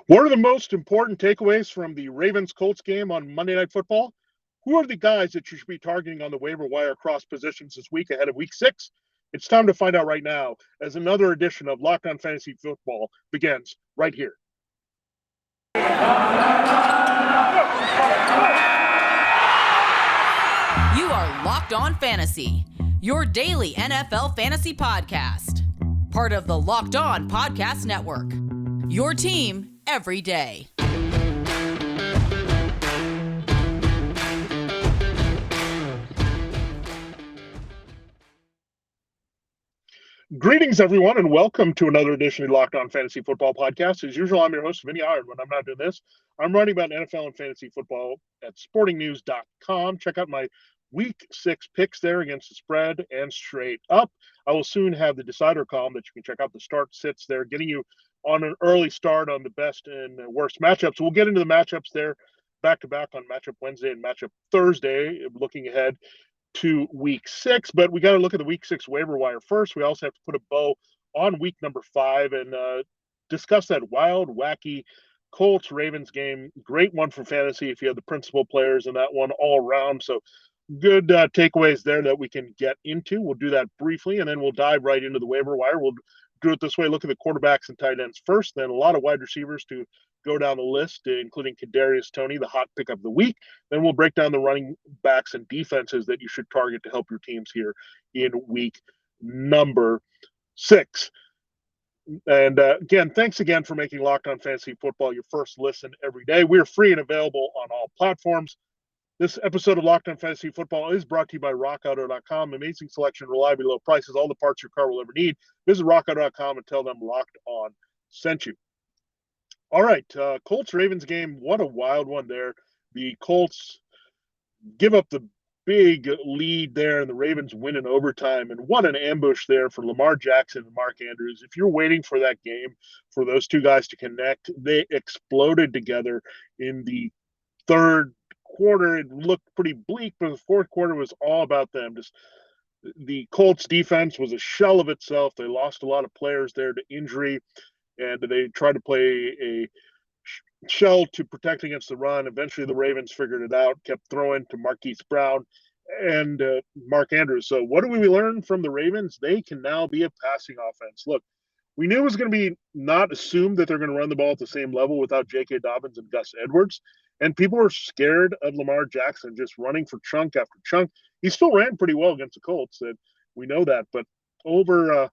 What are the most important takeaways from the Ravens-Colts game on Monday Night Football? Who are the guys that you should be targeting on the waiver wire across positions this week ahead of Week 6? It's time to find out right now as another edition of Locked On Fantasy Football begins right here. You are Locked On Fantasy, your daily NFL fantasy podcast. Part of the Locked On Podcast Network, your team every day. Greetings, everyone, and welcome to another edition of Locked On Fantasy Football Podcast. As usual, I'm your host, Vinnie Iyer. When I'm not doing this, I'm writing about NFL and fantasy football at sportingnews.com. Check out my Week 6 picks there against the spread and straight up. I will soon have the decider column that you can check out, the start sits there, getting you on an early start on the best and worst matchups. We'll get into the matchups there back-to-back on Matchup Wednesday and Matchup Thursday, looking ahead to Week 6, but we got to look at the Week 6 waiver wire first. We also have to put a bow on week number 5 and discuss that wild, wacky Colts-Ravens game. Great one for fantasy if you have the principal players in that one all around. So good takeaways there that we can get into. We'll do that briefly, and then we'll dive right into the waiver wire. We'll do it this way. Look at the quarterbacks and tight ends first, then a lot of wide receivers to go down the list, including Kadarius Toney, the hot pick of the week. Then we'll break down the running backs and defenses that you should target to help your teams here in week number 6. And again, thanks again for making Locked On Fantasy Football your first listen every day. We're free and available on all platforms. This episode of Locked On Fantasy Football is brought to you by RockAuto.com. Amazing selection, reliably low prices, all the parts your car will ever need. Visit RockAuto.com and tell them Locked On sent you. All right, Colts-Ravens game, what a wild one there. The Colts give up the big lead there, and the Ravens win in overtime. And what an ambush there for Lamar Jackson and Mark Andrews. If you're waiting for that game, for those two guys to connect, they exploded together in the third quarter. It looked pretty bleak, but the fourth quarter was all about them. Just the Colts defense was a shell of itself. They lost a lot of players there to injury, and they tried to play a shell to protect against the run. Eventually, the Ravens figured it out, kept throwing to Marquise Brown and Mark Andrews. So what do we learn from the Ravens? They can now be a passing offense. Look, we knew it was going to be not assumed that they're going to run the ball at the same level without J.K. Dobbins and Gus Edwards. And people are scared of Lamar Jackson just running for chunk after chunk. He still ran pretty well against the Colts, and we know that. But over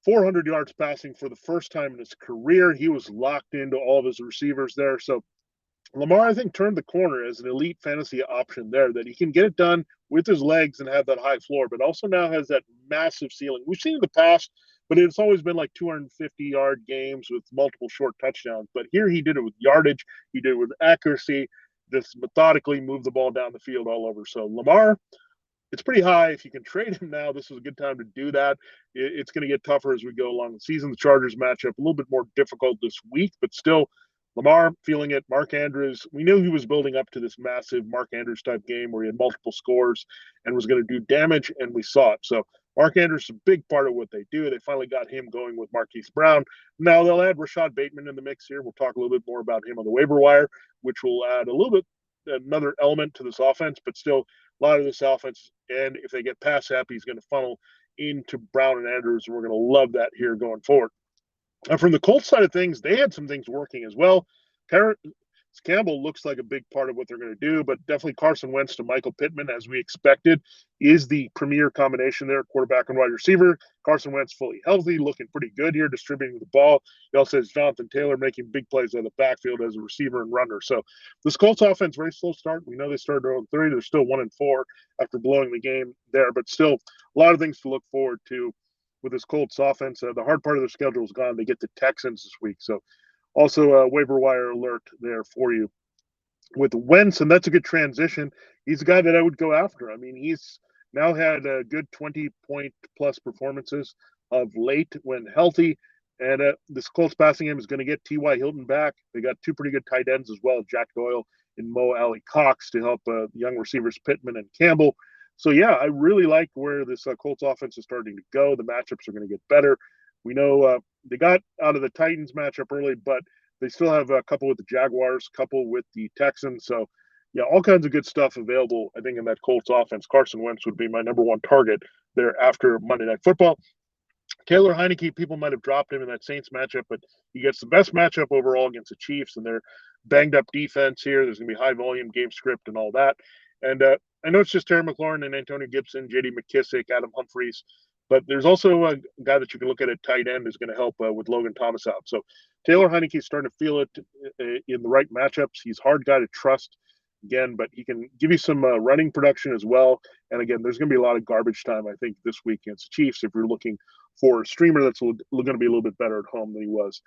400 yards passing for the first time in his career. He was locked into all of his receivers there. So Lamar, I think, turned the corner as an elite fantasy option there, that he can get it done with his legs and have that high floor, but also now has that massive ceiling. We've seen in the past, but it's always been like 250-yard games with multiple short touchdowns. But here he did it with yardage. He did it with accuracy, just methodically moved the ball down the field all over. So Lamar, it's pretty high. If you can trade him now, this is a good time to do that. It's going to get tougher as we go along the season. The Chargers matchup a little bit more difficult this week, but still, Lamar feeling it. Mark Andrews, we knew he was building up to this massive Mark Andrews type game where he had multiple scores and was going to do damage, and we saw it. So Mark Andrews is a big part of what they do. They finally got him going with Marquise Brown. Now they'll add Rashad Bateman in the mix here. We'll talk a little bit more about him on the waiver wire, which will add a little bit another element to this offense, but still a lot of this offense, and if they get pass happy, he's going to funnel into Brown and Andrews, and we're going to love that here going forward. From the Colts side of things, they had some things working as well. Campbell looks like a big part of what they're going to do, but definitely Carson Wentz to Michael Pittman, as we expected, is the premier combination there, quarterback and wide receiver. Carson Wentz fully healthy, looking pretty good here, distributing the ball. He also has Jonathan Taylor making big plays out of the backfield as a receiver and runner. So this Colts offense, very slow start. We know they started 0-3. They're still 1-4 after blowing the game there, but still a lot of things to look forward to with this Colts offense. The hard part of their schedule is gone. They get the Texans this week. So also a waiver wire alert there for you with Wentz, and that's a good transition. He's a guy that I would go after. I mean, he's now had a good 20-point-plus performances of late when healthy, and this Colts passing game is going to get T.Y. Hilton back. They got two pretty good tight ends as well, Jack Doyle and Mo Alley Cox, to help young receivers Pittman and Campbell. So, yeah, I really like where this Colts offense is starting to go. The matchups are going to get better. We know they got out of the Titans matchup early, but They still have a couple with the Jaguars, a couple with the Texans. So, yeah, all kinds of good stuff available, I think, in that Colts offense. Carson Wentz would be my number one target there after Monday Night Football. Taylor Heineke, people might have dropped him in that Saints matchup, but he gets the best matchup overall against the Chiefs and their banged up defense here. There's going to be high volume game script and all that. And I know it's just Terry McLaurin and Antonio Gibson, J.D. McKissick, Adam Humphries, but there's also a guy that you can look at tight end who's going to help with Logan Thomas out. So Taylor Heineke's starting to feel it in the right matchups. He's a hard guy to trust again, but he can give you some running production as well. And again, there's going to be a lot of garbage time, I think, this week against the Chiefs if you're looking for a streamer that's going to be a little bit better at home than he was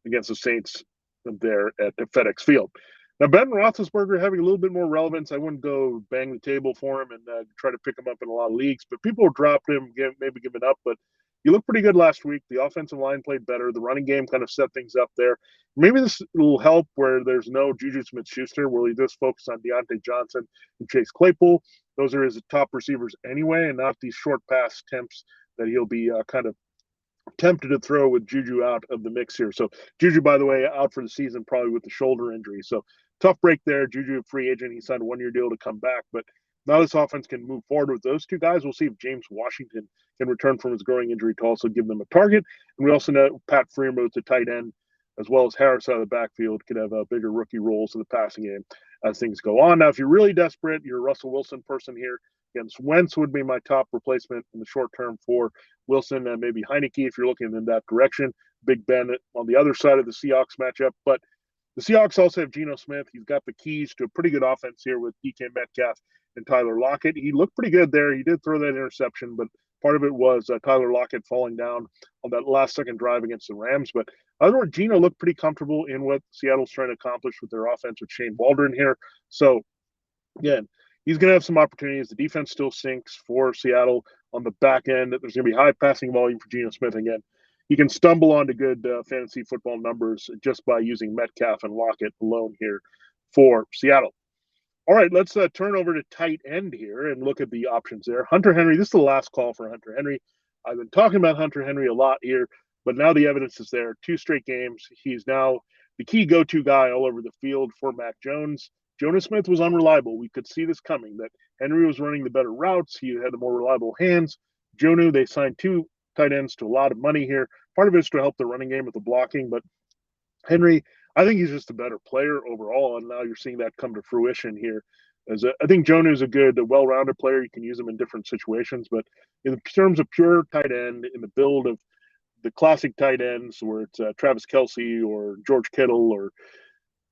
against the Saints there at the FedEx Field. Now, Ben Roethlisberger having a little bit more relevance. I wouldn't go bang the table for him and try to pick him up in a lot of leagues, but people dropped him, maybe giving up. But he looked pretty good last week. The offensive line played better. The running game kind of set things up there. Maybe this will help where there's no Juju Smith-Schuster, where he just focus on Deontay Johnson and Chase Claypool. Those are his top receivers anyway, and not these short pass attempts that he'll be kind of tempted to throw with Juju out of the mix here. So Juju, by the way, out for the season, probably with the shoulder injury. So tough break there. Juju, free agent. He signed a one-year deal to come back. But now this offense can move forward with those two guys. We'll see if James Washington can return from his growing injury to also give them a target. And we also know Pat Freiermuth, the tight end, as well as Harris out of the backfield, could have bigger rookie roles in the passing game as things go on. Now, if you're really desperate, you're a Russell Wilson person here. Again, Wentz would be my top replacement in the short term for Wilson and maybe Heineke if you're looking in that direction. Big Ben on the other side of the Seahawks matchup. But the Seahawks also have Geno Smith. He's got the keys to a pretty good offense here with DK Metcalf and Tyler Lockett. He looked pretty good there. He did throw that interception, but part of it was Tyler Lockett falling down on that last-second drive against the Rams. But otherwise, Geno looked pretty comfortable in what Seattle's trying to accomplish with their offense with Shane Waldron here. So, again, he's going to have some opportunities. The defense still sinks for Seattle on the back end. There's going to be high passing volume for Geno Smith again. He can stumble onto good fantasy football numbers just by using Metcalf and Lockett alone here for Seattle. All right, let's turn over to tight end here and look at the options there. Hunter Henry, this is the last call for Hunter Henry. I've been talking about Hunter Henry a lot here, but now the evidence is there. 2 straight games. He's now the key go-to guy all over the field for Mac Jones. Jonas Smith was unreliable. We could see this coming, that Henry was running the better routes. He had the more reliable hands. Jonnu, they signed 2 tight ends to a lot of money here. Part of it is to help the running game with the blocking, but Henry, I think he's just a better player overall, and now you're seeing that come to fruition here. I think Jonnu is a good, well-rounded player. You can use him in different situations, but in terms of pure tight end, in the build of the classic tight ends, where it's Travis Kelce or George Kittle or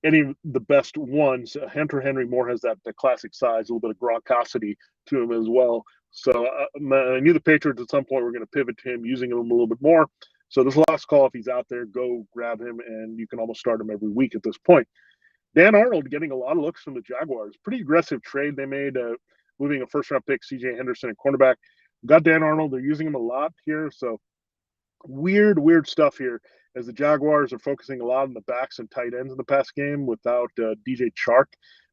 any of the best ones, Hunter Henry more has that the classic size, a little bit of gronkosity to him as well. So I knew the Patriots at some point were going to pivot to him, using him a little bit more. So this last call, if he's out there, go grab him, and you can almost start him every week at this point. Dan Arnold getting a lot of looks from the Jaguars. Pretty aggressive trade they made, moving a first-round pick, C.J. Henderson, and cornerback. Got Dan Arnold. They're using him a lot here. So weird stuff here as the Jaguars are focusing a lot on the backs and tight ends in the past game without DJ Chark.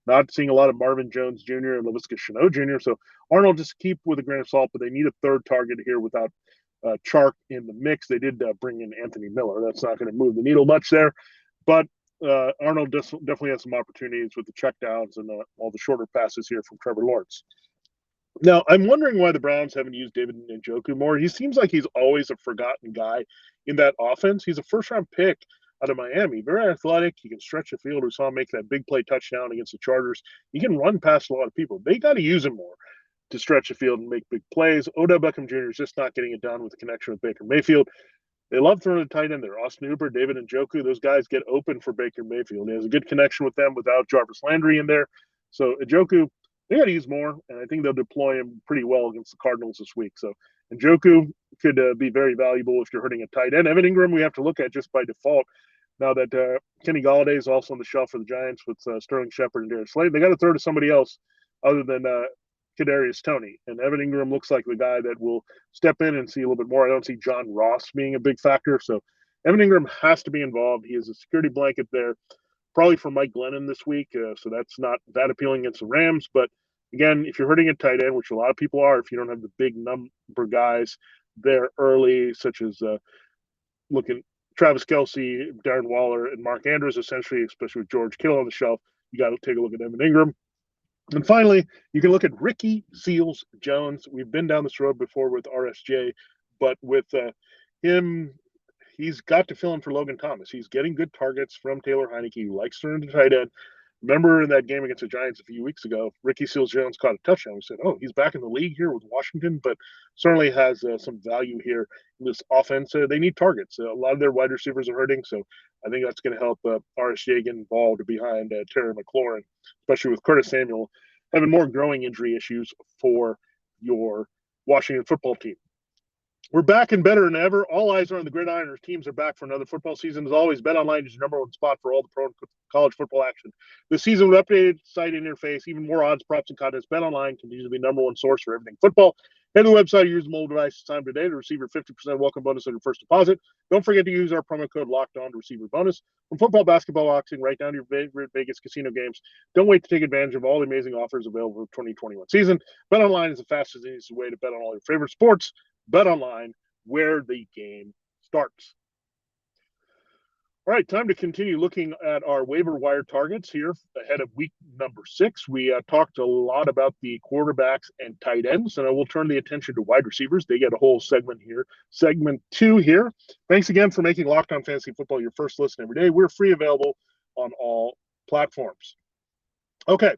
Not seeing a lot of Marvin Jones Jr. and Laviska Shenault Jr. So Arnold, just keep with a grain of salt, but they need a third target here without Chark in the mix. They did bring in Anthony Miller. That's not going to move the needle much there. But Arnold definitely has some opportunities with the checkdowns and all the shorter passes here from Trevor Lawrence. Now, I'm wondering why the Browns haven't used David Njoku more. He seems like he's always a forgotten guy in that offense. He's a first-round pick out of Miami. Very athletic. He can stretch the field. We saw him make that big play touchdown against the Chargers. He can run past a lot of people. They got to use him more to stretch the field and make big plays. Odell Beckham Jr. is just not getting it done with the connection with Baker Mayfield. They love throwing a tight end there. Austin Hooper, David Njoku, those guys get open for Baker Mayfield. He has a good connection with them without Jarvis Landry in there. So Njoku, they got to use more, and I think they'll deploy him pretty well against the Cardinals this week. So Njoku could be very valuable if you're hurting a tight end. Evan Ingram we have to look at just by default now that Kenny Golladay is also on the shelf for the Giants with Sterling Shepard and Darius Slade. They got to throw to somebody else other than Kadarius Toney. And Evan Ingram looks like the guy that will step in and see a little bit more. I don't see John Ross being a big factor. So Evan Ingram has to be involved. He is a security blanket there, probably for Mike Glennon this week. So that's not that appealing against the Rams. But again, if you're hurting a tight end, which a lot of people are, if you don't have the big number guys there early, such as Travis Kelce, Darren Waller, and Mark Andrews, essentially, especially with George Kittle on the shelf. You got to take a look at Evan Ingram. And finally, you can look at Ricky Seals-Jones. We've been down this road before with RSJ, but with him, he's got to fill in for Logan Thomas. He's getting good targets from Taylor Heineke. He likes throwing to tight end. Remember in that game against the Giants a few weeks ago, Ricky Seals-Jones caught a touchdown. We said, oh, he's back in the league here with Washington, but certainly has some value here in this offense. They need targets. A lot of their wide receivers are hurting, so I think that's going to help RSJ get involved behind Terry McLaurin, especially with Curtis Samuel having more growing injury issues for your Washington football team. We're back and better than ever. All eyes are on the gridiron. Our teams are back for another football season. As always, BetOnline is your number one spot for all the pro and college football action. This season with updated site interface, even more odds, props, and contests, BetOnline continues to be the number one source for everything football. Head to the website or use the mobile device this time today to receive your 50% welcome bonus on your first deposit. Don't forget to use our promo code LOCKEDON to receive your bonus. From football, basketball, boxing, right down to your favorite Vegas casino games. Don't wait to take advantage of all the amazing offers available for the 2021 season. BetOnline is the fastest and easiest way to bet on all your favorite sports. BetOnline, where the game starts. All right, time to continue looking at our waiver wire targets here ahead of week number 6. We talked a lot about the quarterbacks and tight ends, and I will turn the attention to wide receivers. They get a whole segment here, segment 2 here. Thanks again for making Locked On Fantasy Football your first listen every day. We're free available on all platforms. Okay,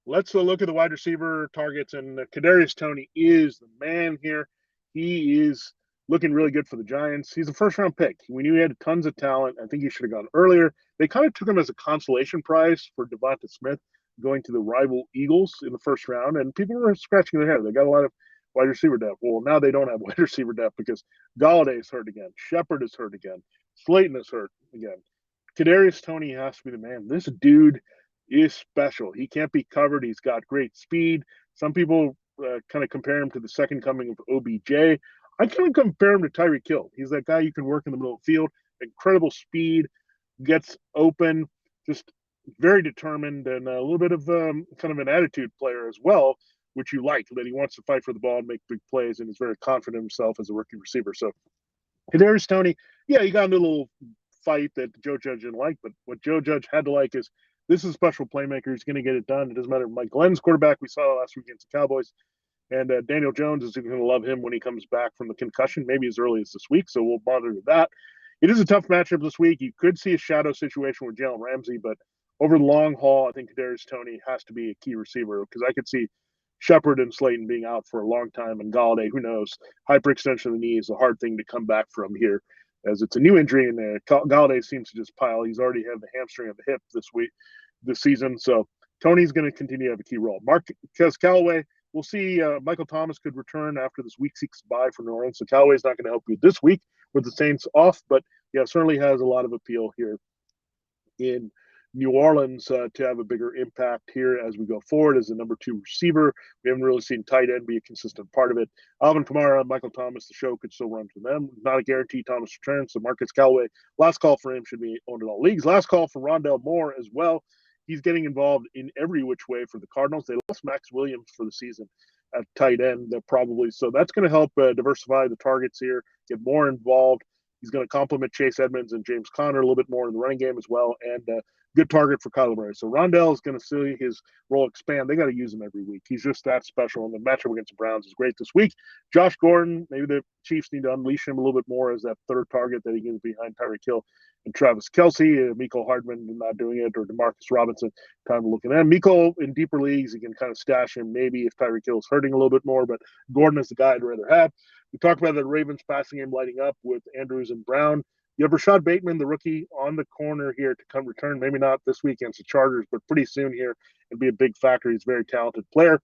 let's look at the wide receiver targets, and Kadarius Toney is the man here. He is looking really good for the Giants. He's a first-round pick. We knew he had tons of talent. I think he should have gone earlier. They kind of took him as a consolation prize for Devontae Smith going to the rival Eagles in the first round, and people were scratching their head. They got a lot of wide receiver depth. Well, now they don't have wide receiver depth because Galladay is hurt again. Shepard is hurt again. Slayton is hurt again. Kadarius Toney has to be the man. This dude is special. He can't be covered. He's got great speed. Some people kind of compare him to the second coming of OBJ. I kind of compare him to Tyreek Hill. He's that guy you can work in the middle of the field, incredible speed, gets open, just very determined, and a little bit of kind of an attitude player as well, which you like, that he wants to fight for the ball and make big plays, and is very confident in himself as a rookie receiver. So Kadarius Toney, yeah, he got a little fight that Joe Judge didn't like, but what Joe Judge had to like is this is a special playmaker. He's going to get it done. It doesn't matter if Mike Glenn's quarterback we saw last week against the Cowboys. And Daniel Jones is going to love him when he comes back from the concussion, maybe as early as this week. So we'll monitor that. It is a tough matchup this week. You could see a shadow situation with Jalen Ramsey, but over the long haul, I think Kadarius Toney has to be a key receiver because I could see Shepard and Slayton being out for a long time, and Galladay, who knows? Hyperextension of the knee is a hard thing to come back from here, as it's a new injury, and Galladay seems to just pile. He's already had the hamstring of the hip this season, so Toney's going to continue to have a key role. Marquez Callaway. We'll see. Michael Thomas could return after this week 6 bye for New Orleans. So Callaway's not going to help you this week with the Saints off, but yeah, certainly has a lot of appeal here in New Orleans to have a bigger impact here as we go forward as the number 2 receiver. We haven't really seen tight end be a consistent part of it. Alvin Kamara, Michael Thomas, the show could still run for them. Not a guarantee Thomas returns. So Marcus Callaway, last call for him, should be owned in all leagues. Last call for Rondale Moore as well. He's getting involved in every which way for the Cardinals. They lost Max Williams for the season at tight end, probably. So that's going to help diversify the targets here, get more involved. He's going to complement Chase Edmonds and James Conner a little bit more in the running game as well, and good target for Kyler Murray. So Rondale is going to see his role expand. They got to use him every week. He's just that special, and the matchup against the Browns is great this week. Josh Gordon, maybe the Chiefs need to unleash him a little bit more as that third target that he gets behind Tyreek Hill and Travis Kelce. Mecole Hardman not doing it, or Demarcus Robinson, time to look at them. Mecole in deeper leagues, you can kind of stash him maybe if Tyreek Hill is hurting a little bit more, but Gordon is the guy I'd rather have. We talked about the Ravens passing game lighting up with Andrews and Brown. You have Rashad Bateman, the rookie, on the corner here to come return. Maybe not this week against the Chargers, but pretty soon here and be a big factor. He's a very talented player.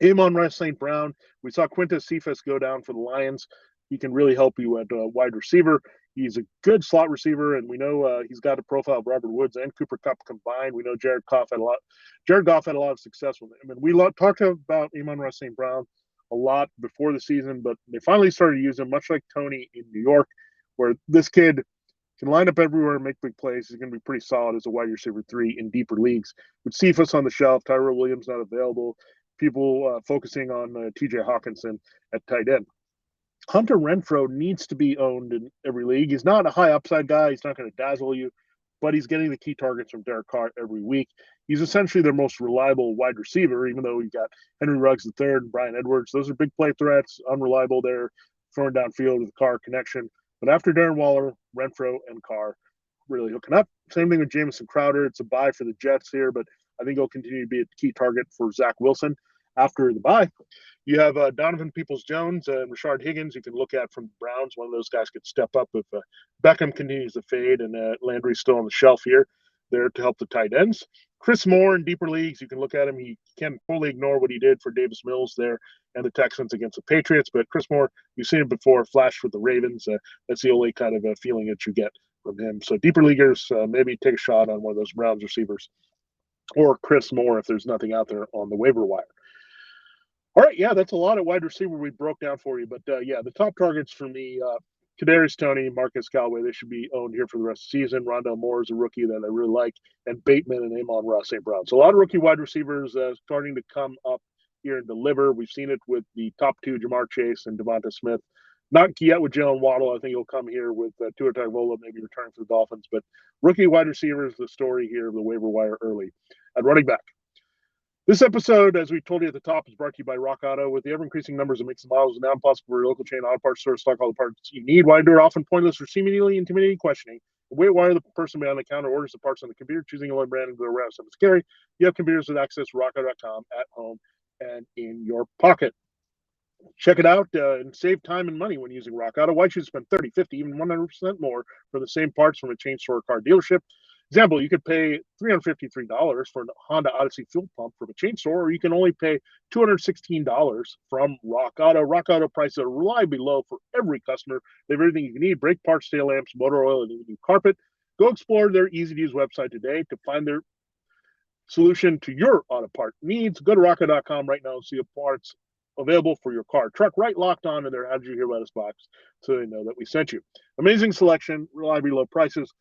Amon-Ra St. Brown. We saw Quintez Cephas go down for the Lions. He can really help you at wide receiver. He's a good slot receiver, and we know he's got a profile of Robert Woods and Cooper Kupp combined. We know Jared Goff had a lot of success with him. And we talked about Amon-Ra St. Brown a lot before the season, but they finally started to use him, much like Toney in New York, where this kid can line up everywhere and make big plays. He's going to be pretty solid as a wide receiver 3 in deeper leagues. With Cephas on the shelf, Darrell Williams not available, people focusing on T.J. Hawkinson at tight end. Hunter Renfro needs to be owned in every league. He's not a high upside guy. He's not going to dazzle you, but he's getting the key targets from Derek Carr every week. He's essentially their most reliable wide receiver, even though you got Henry Ruggs III and Brian Edwards. Those are big play threats, unreliable there, throwing downfield with the Carr connection. But after Darren Waller, Renfro, and Carr really hooking up. Same thing with Jamison Crowder. It's a bye for the Jets here, but I think he'll continue to be a key target for Zach Wilson after the bye. You have Donovan Peoples-Jones and Rashard Higgins you can look at from the Browns. One of those guys could step up if Beckham continues to fade and Landry's still on the shelf here there to help the tight ends. Chris Moore in deeper leagues, you can look at him. He can't fully ignore what he did for Davis Mills there and the Texans against the Patriots. But Chris Moore, you've seen him before, flashed with the Ravens. That's the only kind of feeling that you get from him. So deeper leaguers, maybe take a shot on one of those Browns receivers or Chris Moore if there's nothing out there on the waiver wire. All right, yeah, that's a lot of wide receiver we broke down for you. But, yeah, the top targets for me, Kadarius Toney, Marcus Callaway, they should be owned here for the rest of the season. Rondell Moore is a rookie that I really like, and Bateman and Amon-Ra St. Brown. So a lot of rookie wide receivers starting to come up here and deliver. We've seen it with the top two, Jamar Chase and Devonta Smith. Not yet with Jalen Waddle. I think he'll come here with Tua Tagovailoa maybe returning for the Dolphins. But rookie wide receivers, the story here of the waiver wire early. At running back, this episode, as we told you at the top, is brought to you by Rock Auto. With the ever-increasing numbers of mix and models, it's now impossible for your local chain auto parts store to stock all the parts you need. Why do it often pointless or seemingly intimidating questioning? Wait, why the person behind the counter orders the parts on the computer, choosing a one brand and go around something scary? You have computers with access to rockauto.com at home and in your pocket. Check it out and save time and money when using Rock Auto. Why should you spend 30, 50, even 100% more for the same parts from a chain store car dealership? Example, you could pay $353 for a Honda Odyssey fuel pump from a chain store, or you can only pay $216 from Rock Auto. Rock Auto prices are reliably low for every customer. They have everything you need: brake parts, tail lamps, motor oil, and even new carpet. Go explore their easy-to-use website today to find their solution to your auto part needs. Go to rockauto.com right now and see the parts available for your car, truck, right locked on in their How Did You Hear About Us box so they know that we sent you. Amazing selection, reliably low prices.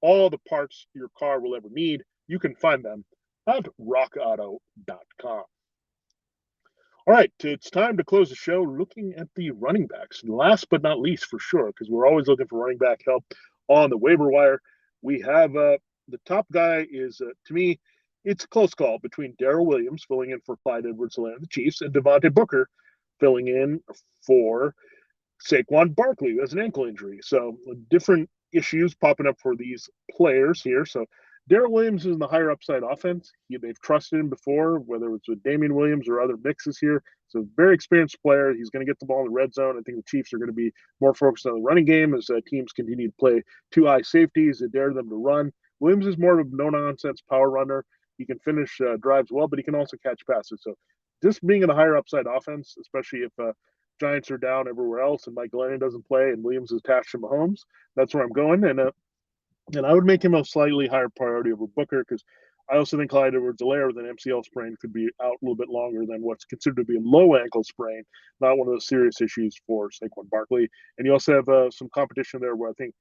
All the parts your car will ever need, you can find them at rockauto.com. All right, it's time to close the show looking at the running backs. And last but not least, for sure, because we're always looking for running back help on the waiver wire, we have the top guy is, to me, it's a close call between Darrell Williams, filling in for Clyde Edwards-Helaire of the Chiefs, and Devontae Booker, filling in for Saquon Barkley, who has an ankle injury. So different issues popping up for these players here. So Darrell Williams is in the higher upside offense. They've trusted him before, whether it's with Damian Williams or other mixes here. So very experienced player. He's going to get the ball in the red zone. I think the Chiefs are going to be more focused on the running game as teams continue to play two high safeties and dare them to run. Williams is more of a no-nonsense power runner. He can finish drives well, but he can also catch passes. So just being in a higher upside offense, especially if Giants are down everywhere else and Mike Glennon doesn't play and Williams is attached to Mahomes, that's where I'm going. And I would make him a slightly higher priority over Booker because I also think Clyde Edwards-Helaire with an MCL sprain could be out a little bit longer than what's considered to be a low ankle sprain, not one of those serious issues for Saquon Barkley. And you also have some competition there where I think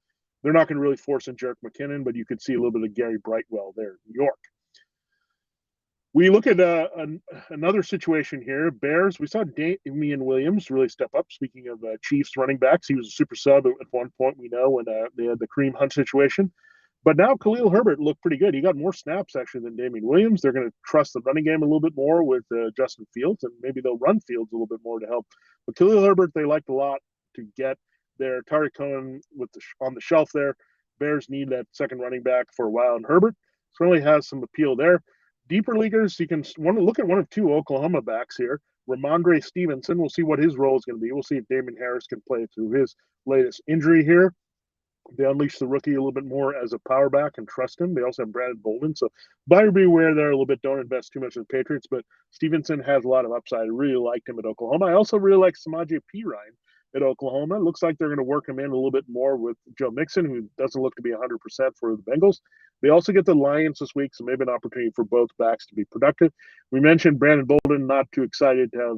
they're not going to really force in Jerick McKinnon, but you could see a little bit of Gary Brightwell there in New York. We look at another situation here. Bears, we saw Damian Williams really step up. Speaking of Chiefs running backs, he was a super sub at one point, we know, when they had the Kareem Hunt situation. But now Khalil Herbert looked pretty good. He got more snaps, actually, than Damian Williams. They're going to trust the running game a little bit more with Justin Fields, and maybe they'll run Fields a little bit more to help. But Khalil Herbert, they liked a lot to get their Tariq Cohen on the shelf there. Bears need that second running back for a while, and Herbert certainly has some appeal there. Deeper leaguers, you can want to look at one of two Oklahoma backs here. Ramondre Stevenson, we'll see what his role is going to be. We'll see if Damon Harris can play through his latest injury here. They unleash the rookie a little bit more as a power back and trust him. They also have Brandon Bolden. So buyer beware there a little bit. Don't invest too much in the Patriots, but Stevenson has a lot of upside. I really liked him at Oklahoma. I also really like Samaje Perine at Oklahoma. It looks like they're going to work him in a little bit more with Joe Mixon, who doesn't look to be 100% for the Bengals. They also get the Lions this week, so maybe an opportunity for both backs to be productive. We mentioned Brandon Bolden, not too excited to have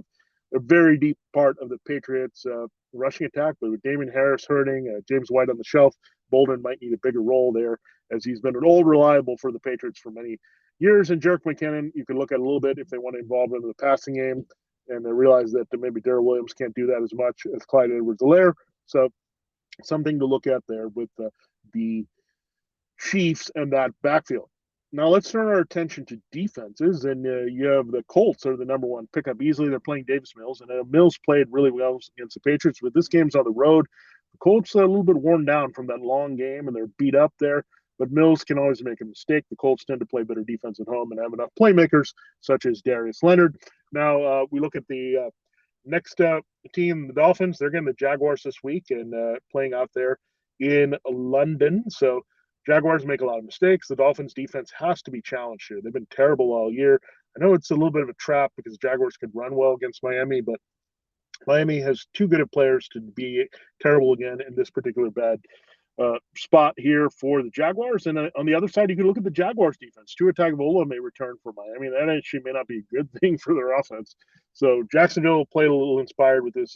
a very deep part of the Patriots' rushing attack, but with Damon Harris hurting, James White on the shelf, Bolden might need a bigger role there, as he's been an old reliable for the Patriots for many years. And Jerick McKinnon, you can look at a little bit if they want to involve him in the passing game. and they realize that maybe Darrell Williams can't do that as much as Clyde Edwards-Helaire. So something to look at there with the Chiefs and that backfield. Now let's turn our attention to defenses, and you have the Colts are the number one pickup easily. They're playing Davis Mills, and Mills played really well against the Patriots, but this game's on the road. The Colts are a little bit worn down from that long game, and they're beat up there, but Mills can always make a mistake. The Colts tend to play better defense at home and have enough playmakers, such as Darius Leonard. Now we look at the next team, the Dolphins. They're getting the Jaguars this week and playing out there in London, so Jaguars make a lot of mistakes. The Dolphins defense has to be challenged here. They've been terrible all year. I know it's a little bit of a trap because Jaguars could run well against Miami, but Miami has too good of players to be terrible again in this particular bad spot here for the Jaguars. And on the other side, you can look at the Jaguars defense. Tua Tagovailoa may return for Miami. That actually may not be a good thing for their offense. So Jacksonville played a little inspired with this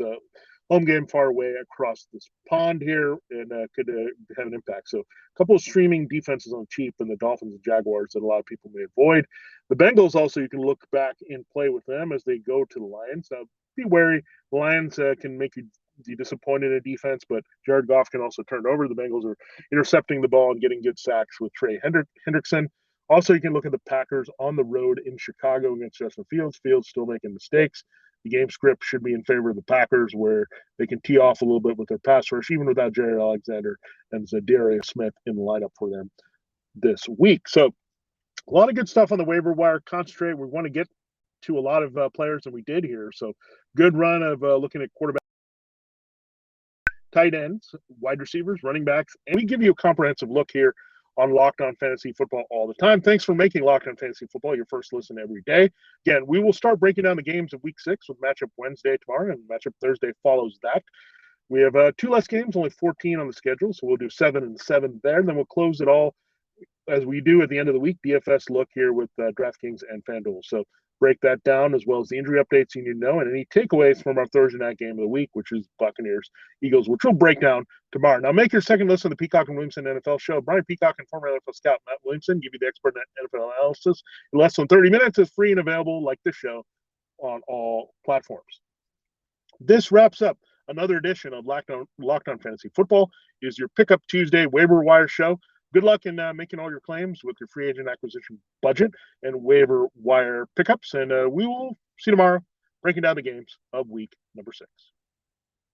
home game far away across this pond here, and could have an impact. So a couple of streaming defenses on cheap in the Dolphins and Jaguars that a lot of people may avoid. The Bengals also, you can look back and play with them as they go to the Lions. Now, be wary. The Lions can make you disappointed in defense, but Jared Goff can also turn it over. The Bengals are intercepting the ball and getting good sacks with Trey Hendrickson. Also, you can look at the Packers on the road in Chicago against Justin Fields. Fields still making mistakes. The game script should be in favor of the Packers, where they can tee off a little bit with their pass rush, even without Jared Alexander and Zadarius Smith in the lineup for them this week. So a lot of good stuff on the waiver wire. Concentrate. We want to get to a lot of players, and we did here. So good run of looking at quarterback, tight ends, wide receivers, running backs, and we give you a comprehensive look here on Locked On Fantasy Football all the time. Thanks for making Locked On Fantasy Football your first listen every day. Again, we will start breaking down the games of Week 6 with Matchup Wednesday tomorrow, and Matchup Thursday follows that. We have 2 less games, only 14 on the schedule, so we'll do 7 and 7 there. And then we'll close it all, as we do at the end of the week, DFS look here with DraftKings and FanDuel. So break that down, as well as the injury updates you need to know, and any takeaways from our Thursday night game of the week, which is Buccaneers Eagles, which we'll break down tomorrow. Now, make your second listen to the Peacock and Williamson NFL show. Brian Peacock and former NFL scout Matt Williamson give you the expert NFL analysis in less than 30 minutes. It's free and available, like this show, on all platforms. This wraps up another edition of Locked On Fantasy Football. Is your Pickup Tuesday waiver wire show. Good luck in making all your claims with your free agent acquisition budget and waiver wire pickups. And we will see you tomorrow, breaking down the games of week number 6.